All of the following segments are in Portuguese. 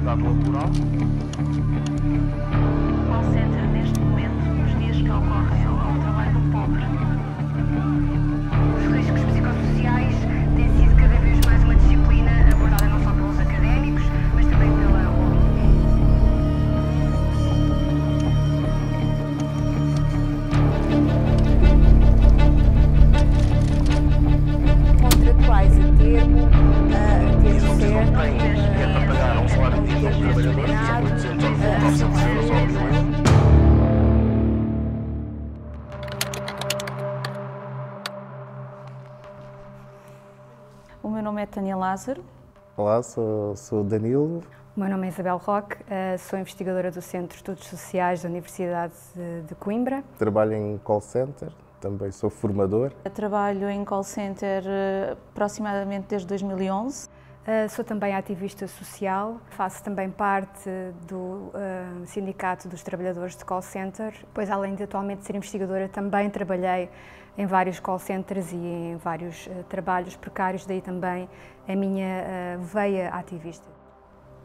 responsabilidade laboral. Call center, neste momento, nos dias que ocorrem ao trabalho do pobre. Os riscos psicossociais têm sido cada vez mais uma disciplina abordada não só pelos académicos, mas também pela ONU. Contratuais a termo certo, Tenta pagar um salário mínimo aos trabalhadores, são 800 ou 900 euros ao mês. O meu nome é Tânia Lázaro. Olá, sou o Danilo. O meu nome é Isabel Roque, sou investigadora do Centro de Estudos Sociais da Universidade de Coimbra. Trabalho em call center, também sou formador. Trabalho em call center aproximadamente desde 2011. Sou também ativista social, faço também parte do Sindicato dos Trabalhadores de Call Center, pois além de atualmente ser investigadora, também trabalhei em vários call centers e em vários trabalhos precários, daí também a minha veia ativista.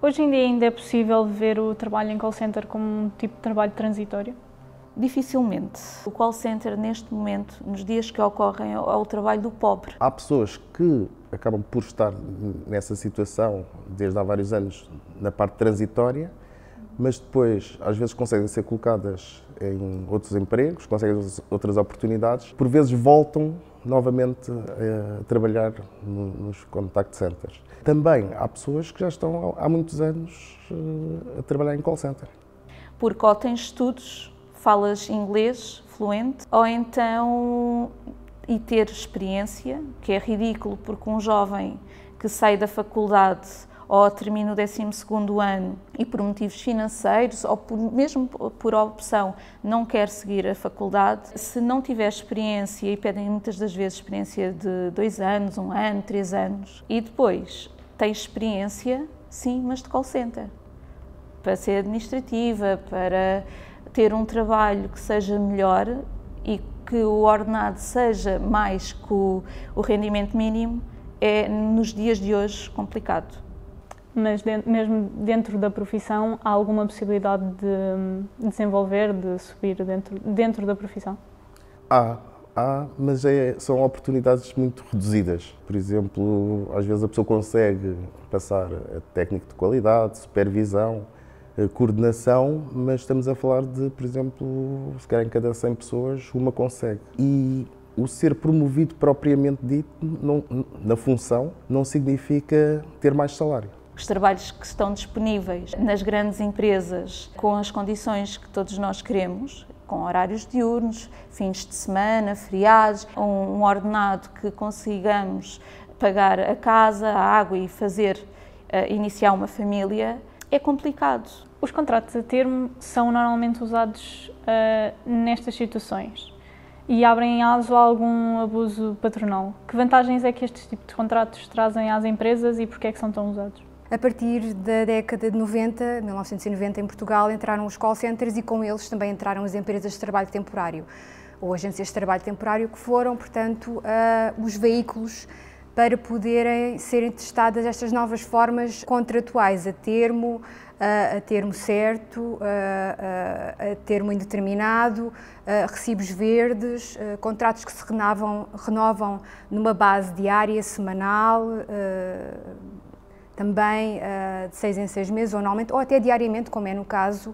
Hoje em dia ainda é possível ver o trabalho em call center como um tipo de trabalho transitório? Dificilmente. O call center, neste momento, nos dias que ocorrem, é o trabalho do pobre. Há pessoas que acabam por estar nessa situação desde há vários anos na parte transitória, mas depois às vezes conseguem ser colocadas em outros empregos, conseguem outras oportunidades, por vezes voltam novamente a trabalhar nos contact centers. Também há pessoas que já estão há muitos anos a trabalhar em call center. Porque ou tens estudos, falas inglês fluente, ou então e ter experiência, que é ridículo porque um jovem que sai da faculdade ou termina o 12º ano e por motivos financeiros ou mesmo por opção não quer seguir a faculdade, se não tiver experiência, e pedem muitas das vezes experiência de 2 anos, 1 ano, 3 anos, e depois tem experiência, sim, mas de call center, para ser administrativa, para ter um trabalho que seja melhor e que o ordenado seja mais que o rendimento mínimo, é nos dias de hoje complicado. Mas mesmo dentro da profissão, há alguma possibilidade de desenvolver, de subir dentro da profissão? Há, mas são oportunidades muito reduzidas. Por exemplo, às vezes a pessoa consegue passar a técnico de qualidade, supervisão, coordenação, mas estamos a falar de, por exemplo, se calhar em cada 100 pessoas, uma consegue. E o ser promovido propriamente dito na função não significa ter mais salário. Os trabalhos que estão disponíveis nas grandes empresas, com as condições que todos nós queremos, com horários diurnos, fins de semana, feriados, um ordenado que consigamos pagar a casa, a água e iniciar uma família, é complicado. Os contratos a termo são normalmente usados nestas situações e abrem aso a algum abuso patronal. Que vantagens é que estes tipos de contratos trazem às empresas e porquê é que são tão usados? A partir da década de 90, 1990, em Portugal, entraram os call centers e com eles também entraram as empresas de trabalho temporário, ou agências de trabalho temporário, que foram, portanto, os veículos para poderem serem testadas estas novas formas contratuais a termo certo, a termo indeterminado, recibos verdes, contratos que se renovam numa base diária, semanal, também de 6 em 6 meses, ou anualmente, ou até diariamente, como é no caso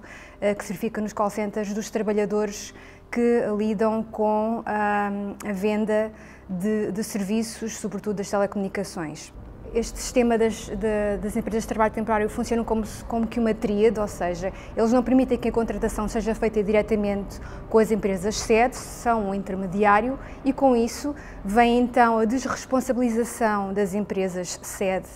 que se verifica nos call centers dos trabalhadores que lidam com a venda de serviços, sobretudo das telecomunicações. Este sistema das empresas de trabalho temporário funciona como que uma tríade, ou seja, eles não permitem que a contratação seja feita diretamente com as empresas sede, são um intermediário, e com isso vem então a desresponsabilização das empresas sede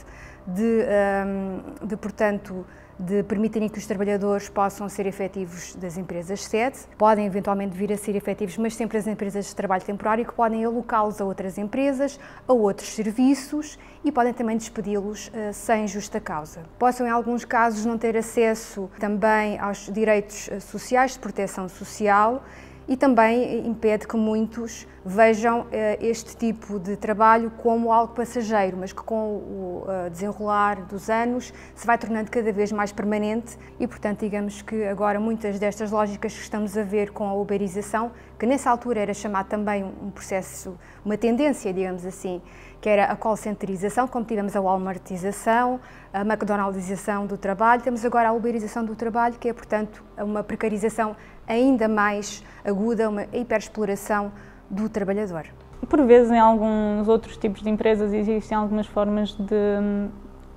de permitirem que os trabalhadores possam ser efetivos das empresas sede, podem eventualmente vir a ser efetivos, mas sempre as empresas de trabalho temporário, que podem alocá-los a outras empresas, a outros serviços e podem também despedi-los sem justa causa. Possam, em alguns casos, não ter acesso também aos direitos sociais, de proteção social, e também impede que muitos vejam este tipo de trabalho como algo passageiro, mas que com o desenrolar dos anos se vai tornando cada vez mais permanente e, portanto, digamos que agora muitas destas lógicas que estamos a ver com a uberização, que nessa altura era chamado também um processo, uma tendência, digamos assim, que era a call centerização, como tivemos a walmartização, a McDonaldização do trabalho, temos agora a uberização do trabalho, que é, portanto, uma precarização ainda mais aguda, uma hiperexploração do trabalhador. Por vezes, em alguns outros tipos de empresas, existem algumas formas de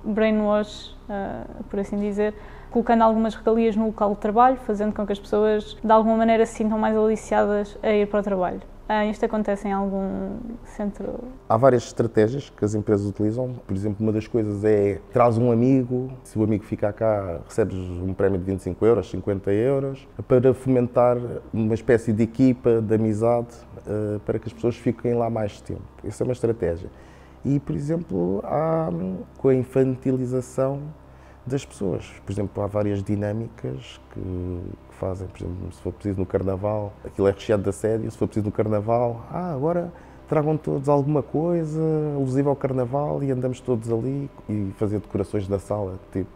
brainwash, por assim dizer, colocando algumas regalias no local de trabalho, fazendo com que as pessoas, de alguma maneira, se sintam mais aliciadas a ir para o trabalho. Isto acontece em algum centro? Há várias estratégias que as empresas utilizam. Por exemplo, uma das coisas é traz um amigo, se o amigo ficar cá recebes um prémio de 25 euros, 50 euros, para fomentar uma espécie de equipa, de amizade, para que as pessoas fiquem lá mais tempo. Essa é uma estratégia. E, por exemplo, há com a infantilização das pessoas. Por exemplo, há várias dinâmicas que fazem, por exemplo, se for preciso no Carnaval, aquilo é recheado de assédio, se for preciso no Carnaval, agora tragam todos alguma coisa alusiva ao Carnaval e andamos todos ali e fazer decorações da sala, tipo,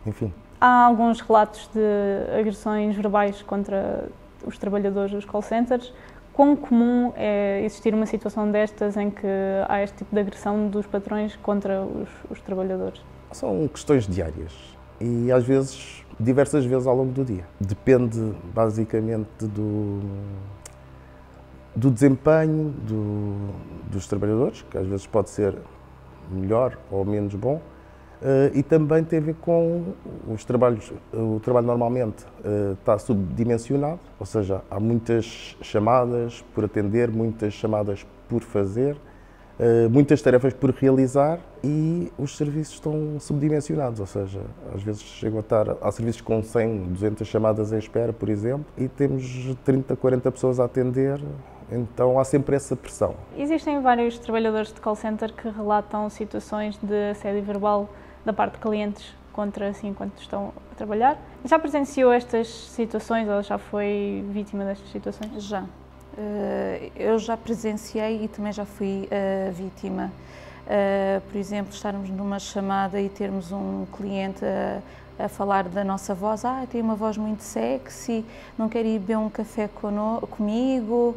enfim. Há alguns relatos de agressões verbais contra os trabalhadores dos call centers. Quão comum é existir uma situação destas em que há este tipo de agressão dos patrões contra os trabalhadores? São questões diárias e às vezes, diversas vezes ao longo do dia. Depende basicamente do desempenho dos trabalhadores, que às vezes pode ser melhor ou menos bom, e também tem a ver com os trabalhos. O trabalho normalmente está subdimensionado, ou seja, há muitas chamadas por atender, muitas chamadas por fazer, muitas tarefas por realizar e os serviços estão subdimensionados, ou seja, às vezes chegam a estar, há serviços com 100, 200 chamadas em espera, por exemplo, e temos 30, 40 pessoas a atender, então há sempre essa pressão. Existem vários trabalhadores de call center que relatam situações de assédio verbal da parte de clientes contra si enquanto estão a trabalhar. Já presenciou estas situações ou já foi vítima destas situações? Já. Eu já presenciei e também já fui vítima. Por exemplo, estarmos numa chamada e termos um cliente a falar da nossa voz, tem uma voz muito sexy, não quer ir beber um café comigo,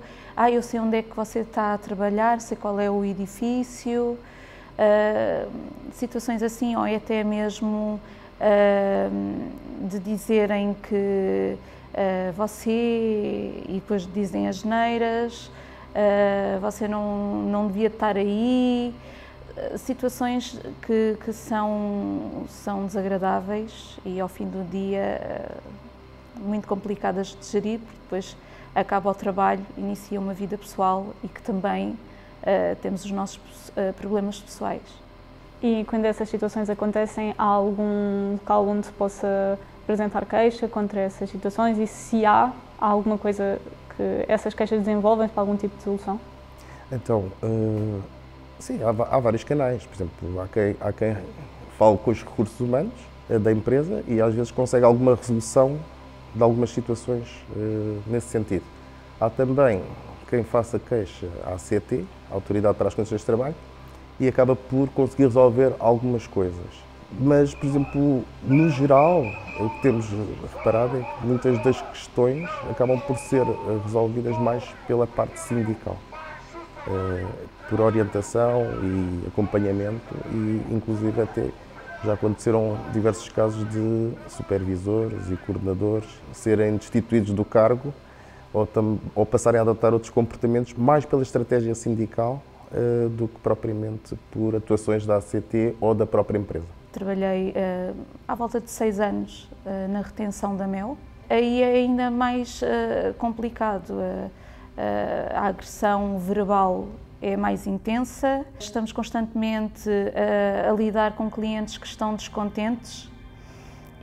eu sei onde é que você está a trabalhar, sei qual é o edifício, situações assim, ou até mesmo de dizerem que você, e depois dizem asneiras, você não devia estar aí, situações que são desagradáveis e ao fim do dia muito complicadas de gerir, porque depois acaba o trabalho, inicia uma vida pessoal e que também temos os nossos problemas pessoais. E quando essas situações acontecem, há algum local onde se possa apresentar queixa contra essas situações e se há alguma coisa que essas queixas desenvolvem para algum tipo de solução? Então, sim, há vários canais. Por exemplo, há quem fale com os recursos humanos da empresa e às vezes consegue alguma resolução de algumas situações nesse sentido. Há também quem faça queixa à ACT, Autoridade para as Condições de Trabalho, e acaba por conseguir resolver algumas coisas. Mas, por exemplo, no geral, o que temos reparado é que muitas das questões acabam por ser resolvidas mais pela parte sindical, por orientação e acompanhamento e, inclusive, até já aconteceram diversos casos de supervisores e coordenadores serem destituídos do cargo ou passarem a adotar outros comportamentos mais pela estratégia sindical do que propriamente por atuações da ACT ou da própria empresa. Trabalhei à volta de 6 anos na retenção da Mel. Aí é ainda mais complicado. A agressão verbal é mais intensa. Estamos constantemente a lidar com clientes que estão descontentes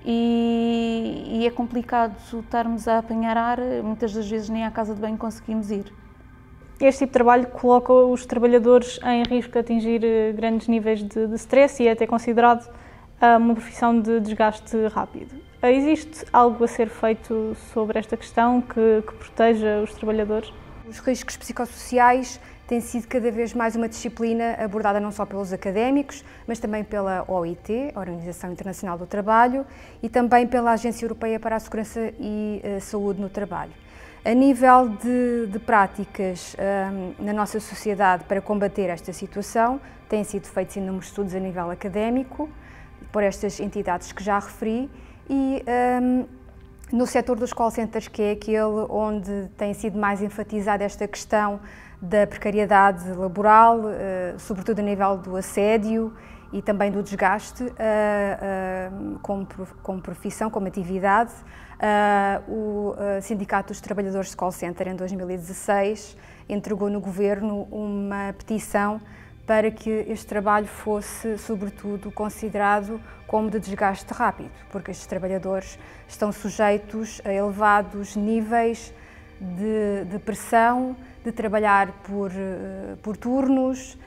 e é complicado estarmos a apanhar ar. Muitas das vezes nem à casa de banho conseguimos ir. Este tipo de trabalho coloca os trabalhadores em risco de atingir grandes níveis de stress e é até considerado uma profissão de desgaste rápido. Existe algo a ser feito sobre esta questão que proteja os trabalhadores? Os riscos psicossociais têm sido cada vez mais uma disciplina abordada não só pelos académicos, mas também pela OIT, Organização Internacional do Trabalho, e também pela Agência Europeia para a Segurança e Saúde no Trabalho. A nível de práticas na nossa sociedade para combater esta situação, têm sido feitos inúmeros estudos a nível académico, por estas entidades que já referi, e no setor dos call centers, que é aquele onde tem sido mais enfatizada esta questão da precariedade laboral, sobretudo a nível do assédio e também do desgaste como profissão, como atividade, o Sindicato dos Trabalhadores de Call Center, em 2016, entregou no Governo uma petição para que este trabalho fosse, sobretudo, considerado como de desgaste rápido, porque estes trabalhadores estão sujeitos a elevados níveis de pressão, de trabalhar por turnos,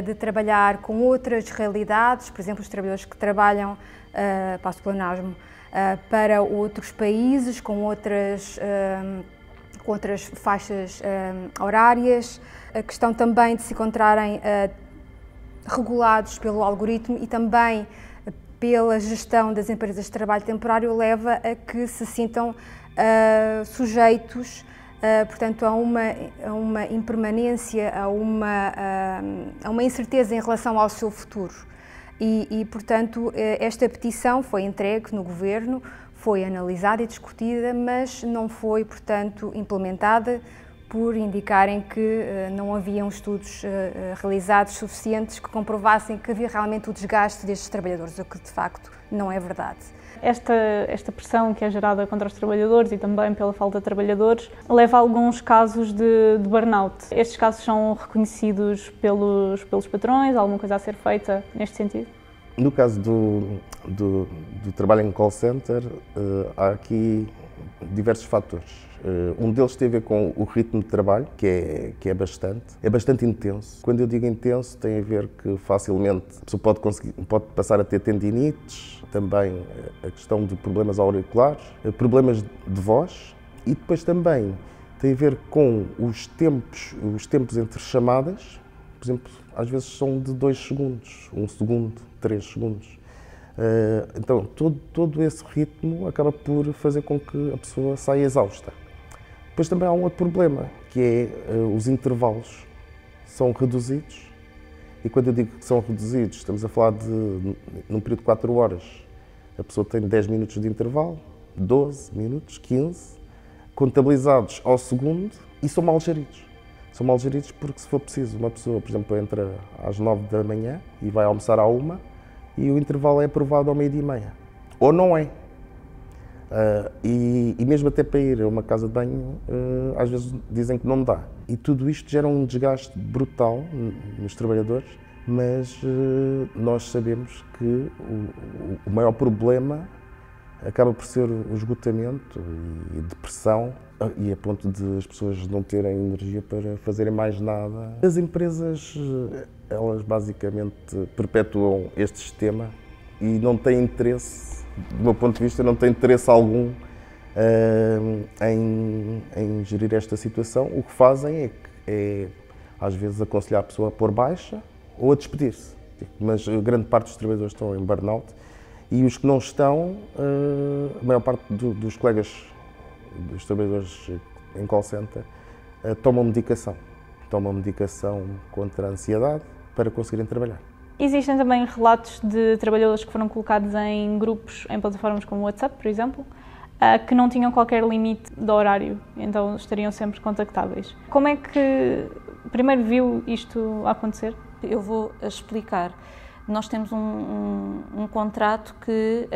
de trabalhar com outras realidades, por exemplo, os trabalhadores que trabalham, passo o pleonasmo, para outros países, com outras faixas horárias, a questão também de se encontrarem regulados pelo algoritmo e também pela gestão das empresas de trabalho temporário leva a que se sintam sujeitos, portanto, a uma impermanência, a uma incerteza em relação ao seu futuro. E, portanto, esta petição foi entregue no Governo, foi analisada e discutida, mas não foi, portanto, implementada, por indicarem que não haviam estudos realizados suficientes que comprovassem que havia realmente o desgaste destes trabalhadores, o que de facto não é verdade. Esta pressão que é gerada contra os trabalhadores e também pela falta de trabalhadores leva a alguns casos de burnout. Estes casos são reconhecidos pelos patrões? Alguma coisa a ser feita neste sentido? No caso do trabalho em call center, há aqui diversos fatores. Um deles tem a ver com o ritmo de trabalho, que é bastante intenso. Quando eu digo intenso, tem a ver que facilmente a pessoa pode passar a ter tendinites, também a questão de problemas auriculares, problemas de voz, e depois também tem a ver com os tempos entre chamadas. Por exemplo, às vezes são de 2 segundos, 1 segundo, 3 segundos. Então, todo esse ritmo acaba por fazer com que a pessoa saia exausta. Depois também há um outro problema, que é os intervalos são reduzidos. E quando eu digo que são reduzidos, estamos a falar num período de 4 horas. A pessoa tem 10 minutos de intervalo, 12 minutos, 15, contabilizados ao segundo, e são mal geridos. São mal geridos porque, se for preciso, uma pessoa, por exemplo, entra às 9 da manhã e vai almoçar à 1, e o intervalo é aprovado ao 12h30. Ou não é. E mesmo até para ir a uma casa de banho, às vezes dizem que não dá. E tudo isto gera um desgaste brutal nos trabalhadores, mas nós sabemos que o maior problema acaba por ser o esgotamento e depressão, e a ponto de as pessoas não terem energia para fazerem mais nada. As empresas, elas basicamente perpetuam este sistema e não têm interesse, do meu ponto de vista, não têm interesse algum em gerir esta situação. O que fazem é às vezes, aconselhar a pessoa a pôr baixa ou a despedir-se. Mas a grande parte dos trabalhadores estão em burnout e os que não estão, a maior parte dos colegas, dos trabalhadores em call center, tomam medicação. Tomam medicação contra a ansiedade para conseguirem trabalhar. Existem também relatos de trabalhadores que foram colocados em grupos, em plataformas como o WhatsApp, por exemplo, que não tinham qualquer limite de horário, então estariam sempre contactáveis. Como é que primeiro viu isto acontecer? Eu vou explicar. Nós temos um contrato que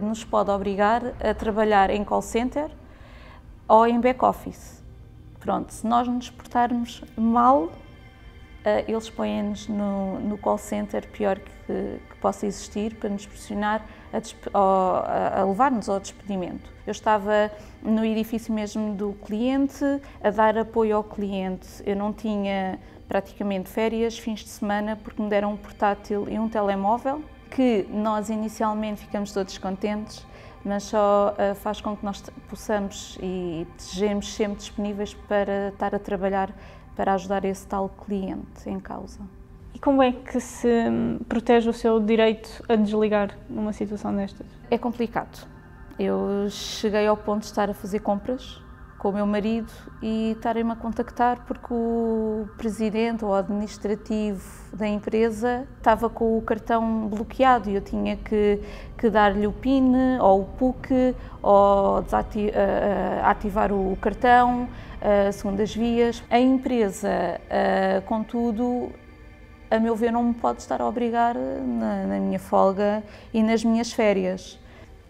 nos pode obrigar a trabalhar em call center ou em back-office. Pronto, se nós nos portarmos mal, eles põem-nos no call center pior que possa existir para nos pressionar a levar-nos ao despedimento. Eu estava no edifício mesmo do cliente, a dar apoio ao cliente. Eu não tinha praticamente férias, fins de semana, porque me deram um portátil e um telemóvel que nós inicialmente ficamos todos contentes, mas só faz com que nós possamos e estejamos sempre disponíveis para estar a trabalhar para ajudar esse tal cliente em causa. E como é que se protege o seu direito a desligar numa situação destas? É complicado. Eu cheguei ao ponto de estar a fazer compras com o meu marido e estarem-me a contactar porque o presidente ou o administrativo da empresa estava com o cartão bloqueado e eu tinha que dar-lhe o PIN ou o PUC ou ativar o cartão, segundo as vias. A empresa, contudo, a meu ver, não me pode estar a obrigar na minha folga e nas minhas férias.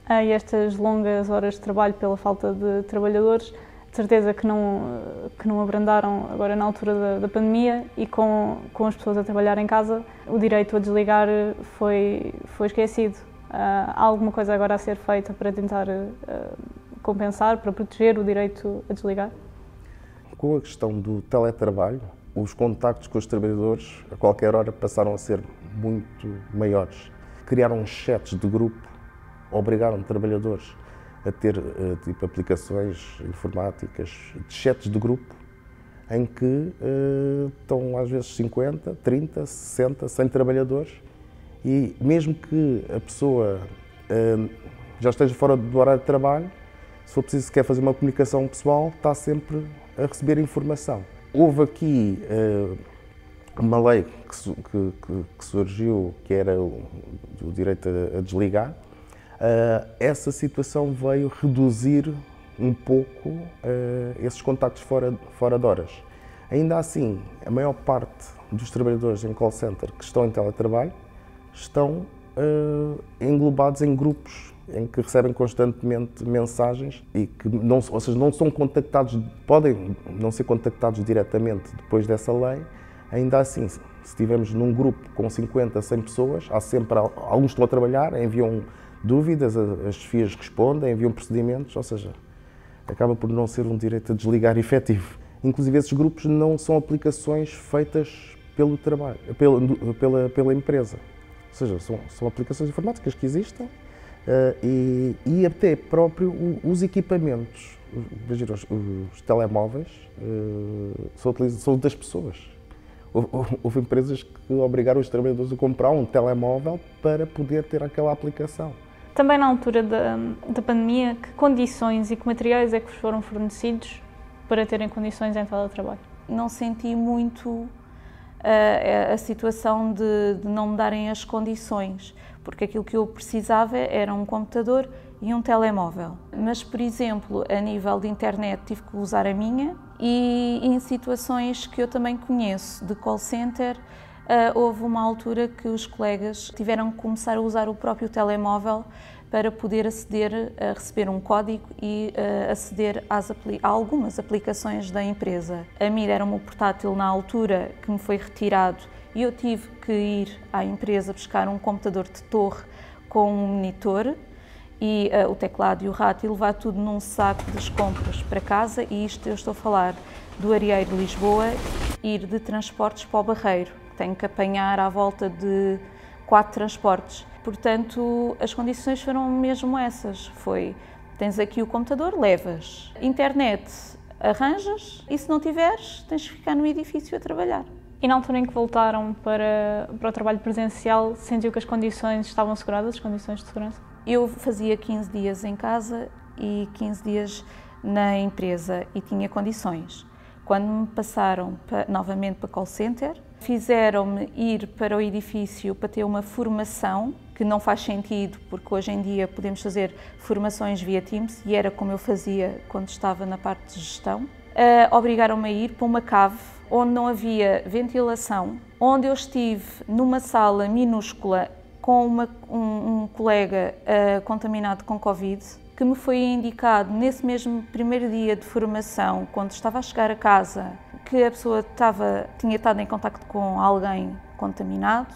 E estas longas horas de trabalho pela falta de trabalhadores, de certeza que não abrandaram agora na altura da pandemia e com as pessoas a trabalhar em casa, o direito a desligar foi esquecido. Há alguma coisa agora a ser feita para tentar compensar, para proteger o direito a desligar? Com a questão do teletrabalho, os contactos com os trabalhadores a qualquer hora passaram a ser muito maiores. Criaram chats de grupo, obrigaram trabalhadores a ter tipo aplicações informáticas, de chats de grupo, em que estão às vezes 50, 30, 60, 100 trabalhadores e mesmo que a pessoa já esteja fora do horário de trabalho, se for preciso quer fazer uma comunicação pessoal, está sempre a receber informação. Houve aqui uma lei que surgiu, que era o direito a desligar. Essa situação veio reduzir um pouco esses contactos fora de horas. Ainda assim, a maior parte dos trabalhadores em call center que estão em teletrabalho estão englobados em grupos em que recebem constantemente mensagens e que não são contactados, podem não ser contactados diretamente depois dessa lei. Ainda assim, se estivermos num grupo com 50, 100 pessoas, há sempre alguns que estão a trabalhar, enviam dúvidas, as chefias respondem, enviam procedimentos, ou seja, acaba por não ser um direito a desligar efetivo. Inclusive, esses grupos não são aplicações feitas pelo trabalho, pela empresa. Ou seja, são aplicações informáticas que existem e até próprio os equipamentos, os telemóveis, são das pessoas. Houve empresas que obrigaram os trabalhadores a comprar um telemóvel para poder ter aquela aplicação. Também na altura da pandemia, que condições e que materiais é que vos foram fornecidos para terem condições em teletrabalho? Não senti muito a situação de não me darem as condições, porque aquilo que eu precisava era um computador e um telemóvel. Mas, por exemplo, a nível de internet tive que usar a minha e em situações que eu também conheço de call center, houve uma altura que os colegas tiveram que começar a usar o próprio telemóvel para poder aceder a receber um código e aceder a algumas aplicações da empresa. A mim deram-me o portátil na altura que me foi retirado e eu tive que ir à empresa buscar um computador de torre com um monitor e o teclado e o rato e levar tudo num saco das compras para casa, e isto eu estou a falar do Arieiro, Lisboa, ir de transportes para o Barreiro. Tenho que apanhar à volta de 4 transportes. Portanto, as condições foram mesmo essas. Tens aqui o computador, levas. Internet, arranjas e se não tiveres, tens que ficar no edifício a trabalhar. E na altura em que voltaram para o trabalho presencial, sentiu que as condições estavam asseguradas, as condições de segurança? Eu fazia 15 dias em casa e 15 dias na empresa e tinha condições. Quando me passaram novamente para call center, fizeram-me ir para o edifício para ter uma formação, que não faz sentido, porque hoje em dia podemos fazer formações via Teams, e era como eu fazia quando estava na parte de gestão. Obrigaram-me a ir para uma cave onde não havia ventilação, onde eu estive numa sala minúscula com um colega contaminado com Covid, que me foi indicado nesse mesmo primeiro dia de formação, quando estava a chegar a casa, que a pessoa tinha estado em contacto com alguém contaminado.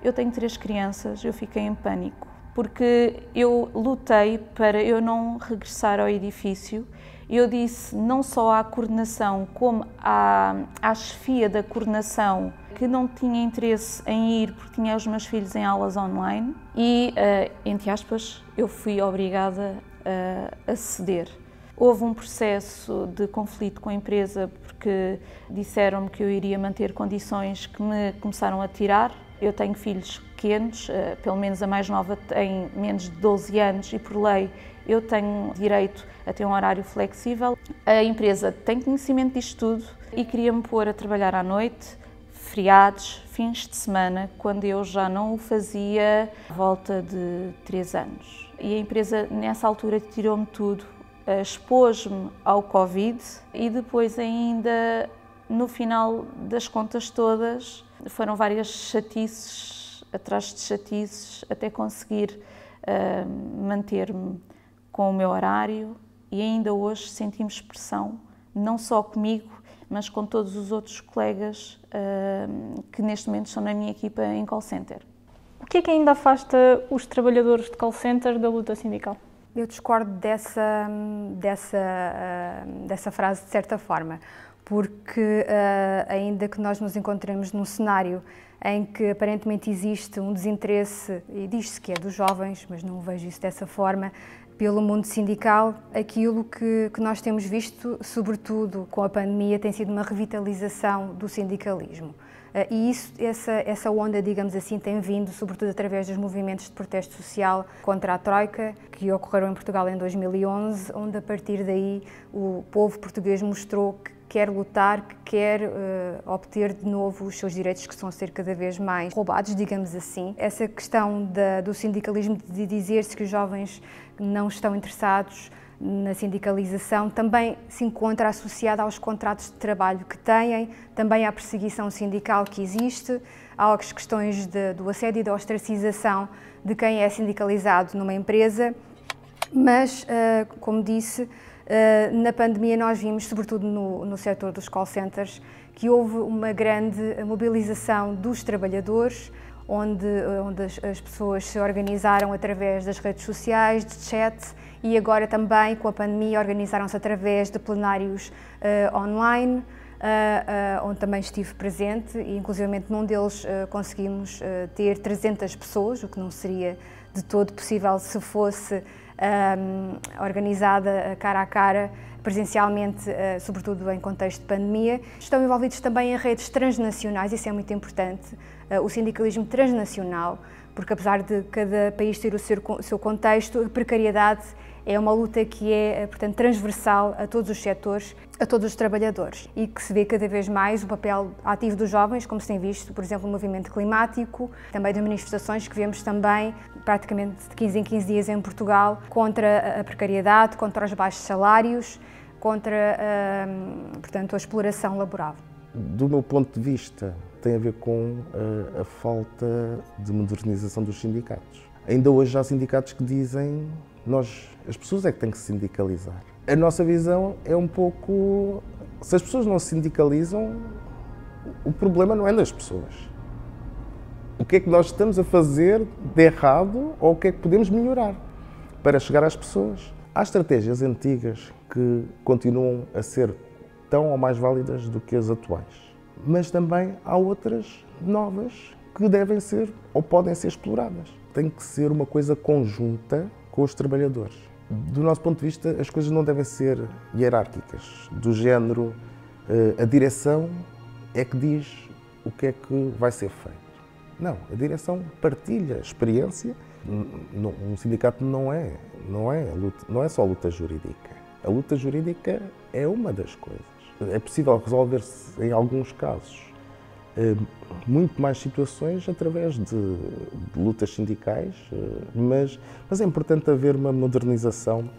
Eu tenho 3 crianças, eu fiquei em pânico, porque eu lutei para eu não regressar ao edifício Eu disse não só à coordenação, como à chefia da coordenação, que não tinha interesse em ir porque tinha os meus filhos em aulas online e, entre aspas, eu fui obrigada a ceder. Houve um processo de conflito com a empresa porque disseram-me que eu iria manter condições que me começaram a tirar. Eu tenho filhos pequenos, pelo menos a mais nova tem menos de 12 anos e, por lei, eu tenho direito a ter um horário flexível. A empresa tem conhecimento disto tudo e queria-me pôr a trabalhar à noite, feriados, fins de semana, quando eu já não o fazia à volta de 3 anos. E a empresa, nessa altura, tirou-me tudo, expôs-me ao Covid e depois ainda, no final das contas todas, foram várias chatices, atrás de chatices, até conseguir manter-me com o meu horário e ainda hoje sentimos pressão, não só comigo, mas com todos os outros colegas que neste momento estão na minha equipa em call center. O que é que ainda afasta os trabalhadores de call center da luta sindical? Eu discordo dessa frase de certa forma, porque ainda que nós nos encontremos num cenário em que aparentemente existe um desinteresse, e diz-se que é dos jovens, mas não vejo isso dessa forma, pelo mundo sindical, aquilo que nós temos visto, sobretudo com a pandemia, tem sido uma revitalização do sindicalismo. E essa onda, digamos assim, tem vindo, sobretudo através dos movimentos de protesto social contra a Troika, que ocorreram em Portugal em 2011, onde a partir daí o povo português mostrou que quer lutar, que quer obter de novo os seus direitos que estão a ser cada vez mais roubados, digamos assim. Essa questão do sindicalismo, de dizer-se que os jovens não estão interessados na sindicalização, também se encontra associada aos contratos de trabalho que têm, também à perseguição sindical que existe, às questões do assédio e da ostracização de quem é sindicalizado numa empresa, mas, como disse, na pandemia nós vimos, sobretudo no setor dos call centers, que houve uma grande mobilização dos trabalhadores, onde as pessoas se organizaram através das redes sociais, de chat, e agora também com a pandemia organizaram-se através de plenários online, onde também estive presente e inclusivamente num deles conseguimos ter 300 pessoas, o que não seria de todo possível se fosse organizada cara a cara, presencialmente, sobretudo em contexto de pandemia. Estão envolvidos também em redes transnacionais, isso é muito importante, o sindicalismo transnacional, porque apesar de cada país ter o seu contexto, a precariedade é uma luta que é, portanto, transversal a todos os setores, a todos os trabalhadores e que se vê cada vez mais o papel ativo dos jovens, como se tem visto, por exemplo, no movimento climático, também das manifestações que vemos também praticamente de 15 em 15 dias em Portugal, contra a precariedade, contra os baixos salários, contra, portanto, a exploração laboral. Do meu ponto de vista, tem a ver com a falta de modernização dos sindicatos. Ainda hoje há sindicatos que dizem as pessoas é que têm que se sindicalizar. A nossa visão é um pouco, se as pessoas não se sindicalizam, o problema não é das pessoas. O que é que nós estamos a fazer de errado ou o que é que podemos melhorar para chegar às pessoas? Há estratégias antigas que continuam a ser tão ou mais válidas do que as atuais, mas também há outras novas que devem ser ou podem ser exploradas. Tem que ser uma coisa conjunta com os trabalhadores. Do nosso ponto de vista, as coisas não devem ser hierárquicas, do género a direção é que diz o que é que vai ser feito. Não, a direção partilha a experiência. Um sindicato não é só luta jurídica. A luta jurídica é uma das coisas. É possível resolver-se, em alguns casos, muito mais situações através de lutas sindicais, mas é importante haver uma modernização.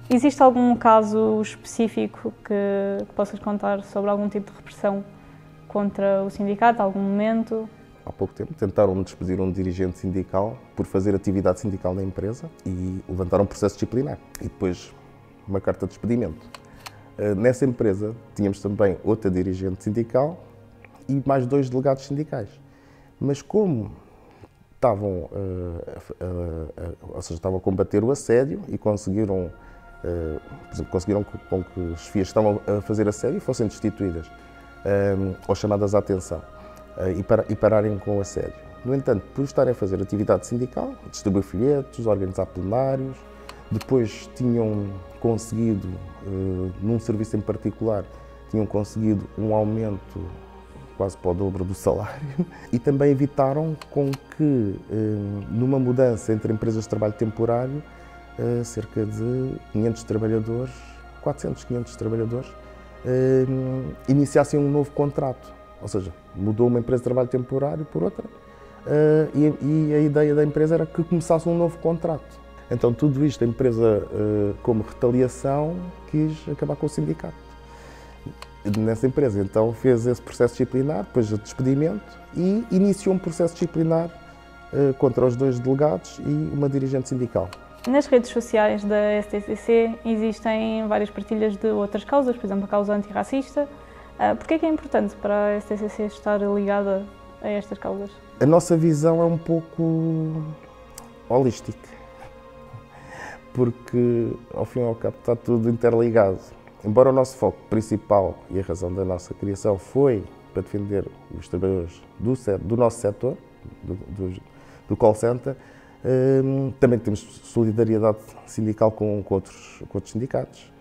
Existe algum caso específico que possas contar sobre algum tipo de repressão contra o sindicato, algum momento? Há pouco tempo tentaram despedir um dirigente sindical por fazer atividade sindical na empresa e levantaram um processo disciplinar e depois uma carta de despedimento. Nessa empresa tínhamos também outra dirigente sindical e mais 2 delegados sindicais. Mas como estavam a combater o assédio e conseguiram por exemplo, conseguiram com que as FIAs que estavam a fazer assédio fossem destituídas ou chamadas à atenção e pararem com o assédio. No entanto, por estarem a fazer atividade sindical, distribuir folhetos, organizar plenários, depois tinham conseguido, num serviço em particular, tinham conseguido um aumento quase para o dobro do salário e também evitaram com que, numa mudança entre empresas de trabalho temporário, cerca de 500 trabalhadores, 400, 500 trabalhadores, iniciassem um novo contrato. Ou seja, mudou uma empresa de trabalho temporário por outra e a ideia da empresa era que começasse um novo contrato. Então tudo isto, a empresa, como retaliação, quis acabar com o sindicato nessa empresa. Então fez esse processo disciplinar, depois de despedimento, e iniciou um processo disciplinar contra os 2 delegados e uma dirigente sindical. Nas redes sociais da STCC existem várias partilhas de outras causas, por exemplo, a causa antirracista. Porquê é que é importante para a STCC estar ligada a estas causas? A nossa visão é um pouco holística, porque ao fim e ao cabo está tudo interligado. Embora o nosso foco principal e a razão da nossa criação foi para defender os trabalhadores do nosso setor, do call center, também temos solidariedade sindical com outros sindicatos,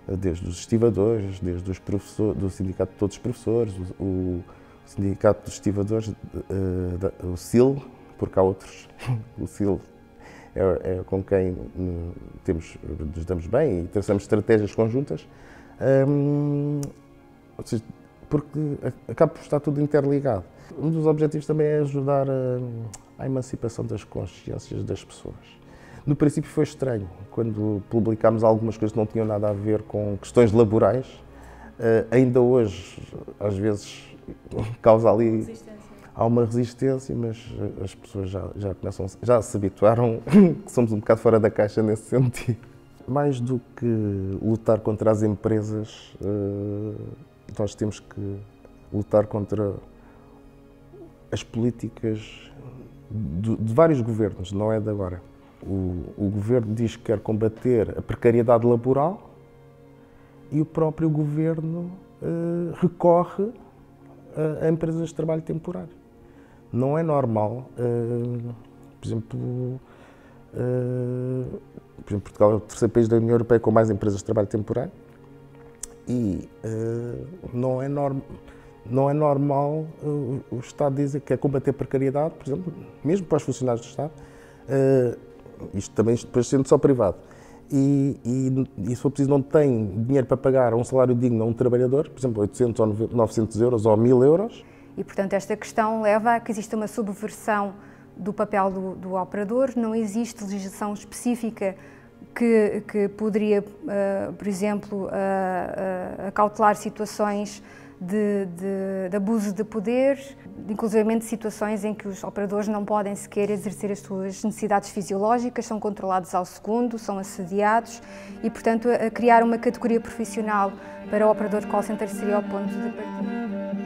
desde os estivadores, desde os professores, do sindicato de todos os professores, o sindicato dos estivadores, o SIL, porque há outros, o SIL é com quem nos damos bem e traçamos estratégias conjuntas, porque acaba por estar tudo interligado. Um dos objetivos também é ajudar à emancipação das consciências das pessoas. No princípio foi estranho, quando publicámos algumas coisas que não tinham nada a ver com questões laborais, ainda hoje, às vezes, causa ali há uma resistência, mas as pessoas já se habituaram que somos um bocado fora da caixa nesse sentido. Mais do que lutar contra as empresas, nós temos que lutar contra as políticas de vários governos, não é de agora. O governo diz que quer combater a precariedade laboral e o próprio governo recorre a empresas de trabalho temporário. Não é normal, por exemplo, Portugal é o 3º país da União Europeia com mais empresas de trabalho temporário e não é normal o Estado dizer que quer combater a precariedade, por exemplo, mesmo para os funcionários do Estado, isto também depois sendo só privado. E se for preciso, não tem dinheiro para pagar um salário digno a um trabalhador, por exemplo, 800 ou 900 euros ou 1000 euros. E, portanto, esta questão leva a que exista uma subversão do papel do operador, não existe legislação específica que poderia, por exemplo, acautelar situações de abuso de poder, inclusivamente situações em que os operadores não podem sequer exercer as suas necessidades fisiológicas, são controlados ao segundo, são assediados e, portanto, criar uma categoria profissional para o operador de call center seria o ponto de partida.